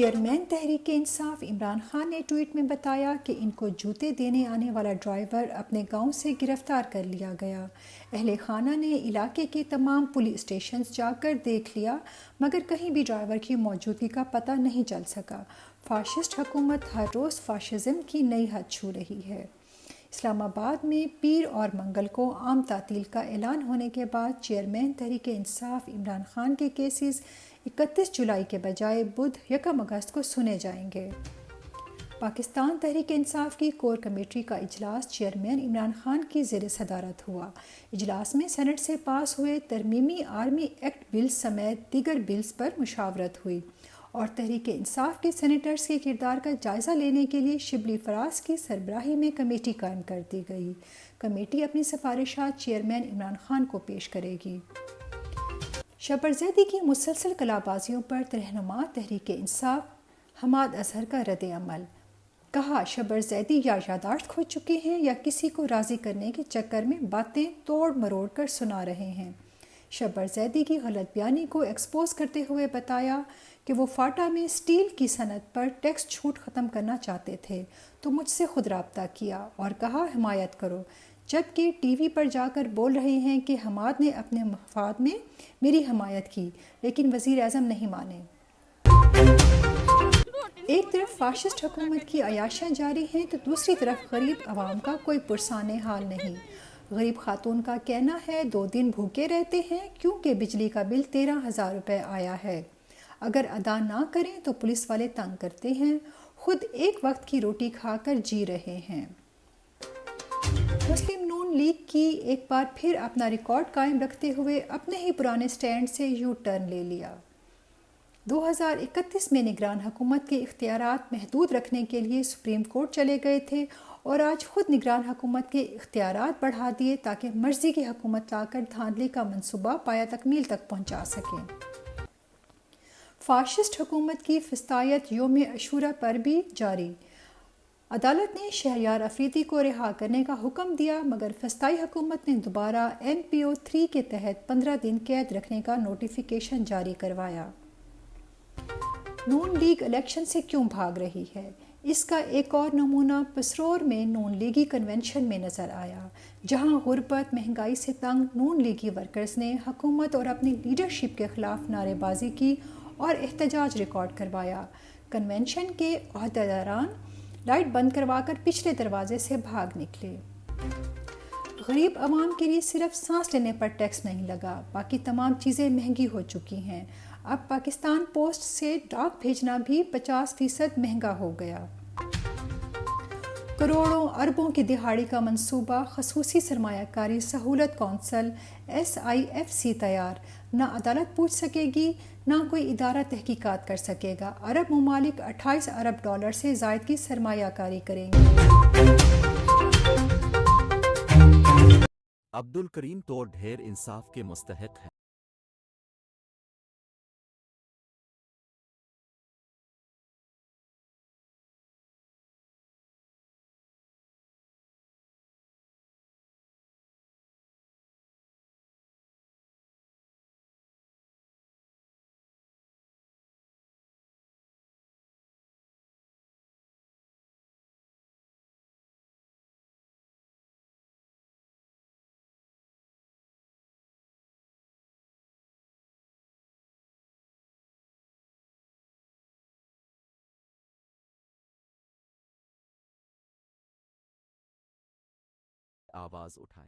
Chairman Tehreek Insaf Imran Khan نے tweet میں بتایا کہ ان کو جوتے دینے آنے والا ڈرائیور اپنے گاؤں سے گرفتار کر لیا گیا۔ اہل خانہ نے علاقے کے تمام پولیس اسٹیشنز جا کر دیکھ لیا مگر کہیں بھی ڈرائیور کی موجودگی کا پتہ نہیں چل سکا۔ فاشسٹ حکومت ہر روز فاشزم کی نئی حد چھو رہی ہے۔ اسلام آباد میں پیر اور منگل کو عام تعطیل کا اعلان ہونے کے بعد چیئرمین تحریک انصاف عمران خان کے کیسز 31 جولائی کے بجائے بدھ 1 اگست کو سنے جائیں گے۔ پاکستان تحریک انصاف کی کور کمیٹی کا اجلاس چیئرمین عمران خان کی زیر صدارت ہوا۔ اجلاس میں سینٹ سے پاس ہوئے ترمیمی آرمی ایکٹ بلز سمیت دیگر بلز پر مشاورت ہوئی اور تحریک انصاف کے سینیٹرز کے کردار کا جائزہ لینے کے لیے شبلی فراز کی سربراہی میں کمیٹی قائم کر دی گئی۔ کمیٹی اپنی سفارشات چیئرمین عمران خان کو پیش کرے گی۔ شبر زیدی کی مسلسل کلابازیوں پر رہنما تحریک انصاف حماد اظہر کا رد عمل۔ کہا، شبر زیدی یا یادداشت کھو چکے ہیں یا کسی کو راضی کرنے کے چکر میں باتیں توڑ مروڑ کر سنا رہے ہیں۔ شبر زیدی کی غلط بیانی کو ایکسپوز کرتے ہوئے بتایا کہ وہ فاٹا میں سٹیل کی صنعت پر ٹیکس چھوٹ ختم کرنا چاہتے تھے تو مجھ سے خود رابطہ کیا اور کہا حمایت کرو، جبکہ ٹی وی پر جا کر بول رہے ہیں کہ حماد نے اپنے مفاد میں میری حمایت کی لیکن وزیر اعظم نہیں مانے۔ ایک طرف فاشسٹ حکومت کی عیاشیاں جاری ہیں تو دوسری طرف غریب عوام کا کوئی پرسان حال نہیں۔ غریب خاتون کا کہنا ہے 2 دن بھوکے رہتے ہیں کیونکہ بجلی کا بل 13,000 روپے آیا ہے۔ اگر ادا نہ کریں تو پولیس والے تنگ کرتے ہیں، خود ایک وقت کی روٹی کھا کر جی رہے ہیں۔ مسلم نون لیگ کی ایک بار پھر اپنا ریکارڈ قائم رکھتے ہوئے اپنے ہی پرانے سٹینڈ سے یو ٹرن لے لیا۔ 2031 میں نگران حکومت کے اختیارات محدود رکھنے کے لیے سپریم کورٹ چلے گئے تھے اور آج خود نگران حکومت کے اختیارات بڑھا دیے تاکہ مرضی کی حکومت لا کر دھاندلی کا منصوبہ پایہ تکمیل تک پہنچا سکیں۔ فاشسٹ حکومت کی فسطائیت یوم عاشوراء پر بھی جاری۔ عدالت نے شہریار افریدی کو رہا کرنے کا حکم دیا مگر فسطائی حکومت نے دوبارہ NPO 3 کے تحت 15 دن قید رکھنے کا نوٹیفیکیشن جاری کروایا۔ نون لیگ الیکشن سے کیوں بھاگ رہی ہے؟ اس کا ایک اور نمونہ پسرور میں نون لیگی کنونشن میں نظر آیا، جہاں غربت مہنگائی سے تنگ نون لیگی ورکرز نے حکومت اور اپنی لیڈرشپ کے خلاف نعرے بازی کی اور احتجاج ریکارڈ کروایا۔ کنونشن کے عہدیداران لائٹ بند کروا کر پچھلے دروازے سے بھاگ نکلے۔ غریب عوام کے لیے صرف سانس لینے پر ٹیکس نہیں لگا، باقی تمام چیزیں مہنگی ہو چکی ہیں۔ اب پاکستان پوسٹ سے ڈاک بھیجنا بھی 50% مہنگا ہو گیا۔ کروڑوں اربوں کی دہاڑی کا منصوبہ خصوصی سرمایہ کاری سہولت کونسل SIFC تیار، نہ عدالت پوچھ سکے گی نہ کوئی ادارہ تحقیقات کر سکے گا۔ عرب ممالک 28 ارب ڈالر سے زائد کی سرمایہ کاری کریں گے۔ عبدالکریم طور ڈھیر انصاف کے مستحق ہیں۔ آواز اٹھائیں۔